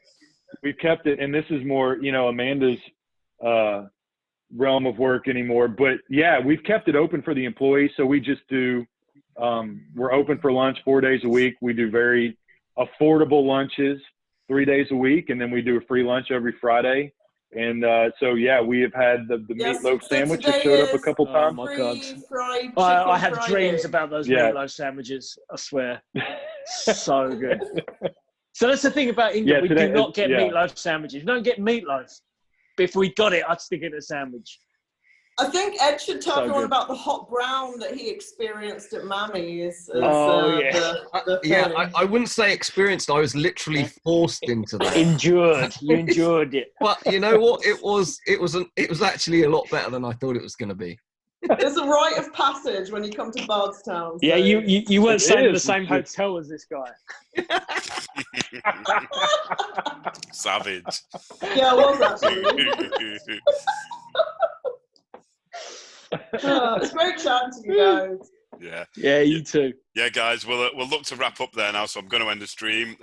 and this is more Amanda's realm of work anymore. But yeah, we've kept it open for the employees. So we just do We're open for lunch 4 days a week. We do very affordable lunches 3 days a week, and then we do a free lunch every Friday. And so, yeah, we have had the meatloaf sandwich that showed up a couple times. Oh, my God. Fried I have Friday. dreams about those meatloaf sandwiches, I swear. So good. So that's the thing about England. We do not get meatloaf sandwiches. We don't get meatloaf. But if we got it, I'd stick it in a sandwich. I think Ed should tell everyone about the hot brown that he experienced at Mammy's. I wouldn't say experienced. I was literally forced into that. Endured. You endured it. But you know what? It was actually a lot better than I thought it was going to be. It's a rite of passage when you come to Bardstown. So. Yeah, you weren't staying in the same hotel as this guy. Savage. Yeah, I was actually. It's great chatting to you guys. Yeah, you too. Yeah, guys, we'll look to wrap up there now, so I'm going to end the stream.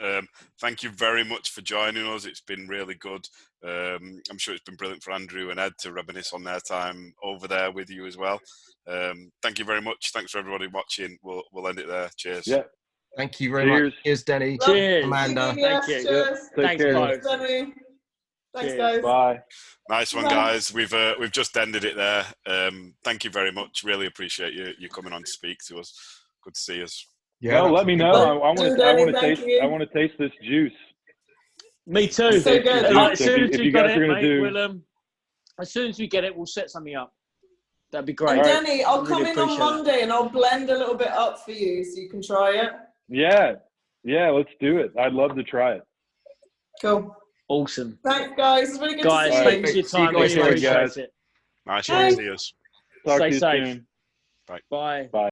Thank you very much for joining us. It's been really good. I'm sure it's been brilliant for Andrew and Ed to reminisce on their time over there with you as well. Thank you very much. Thanks for everybody watching. We'll end it there. Cheers. Yeah. Thank you very much. Cheers, Denny. Cheers. Amanda. Thank you. Cheers. Thanks, Thanks, Denny. Thanks, guys. Bye. Nice one, guys. We've just ended it there. Thank you very much. Really appreciate you coming on to speak to us. Good to see us. Yeah. Well, let me know. I want to taste this juice. Me too. So good. As soon as we get it, mate, as soon as we get it, we'll set something up. That'd be great. And Denny, I'll come in on Monday and I'll blend a little bit up for you so you can try it. Yeah, let's do it. I'd love to try it. Cool. Awesome. Thanks, guys. It's really good to see you. Thanks for your time. Really appreciate it. Nice to see us. Talk to Stay you safe. soon. Bye. Bye. Bye.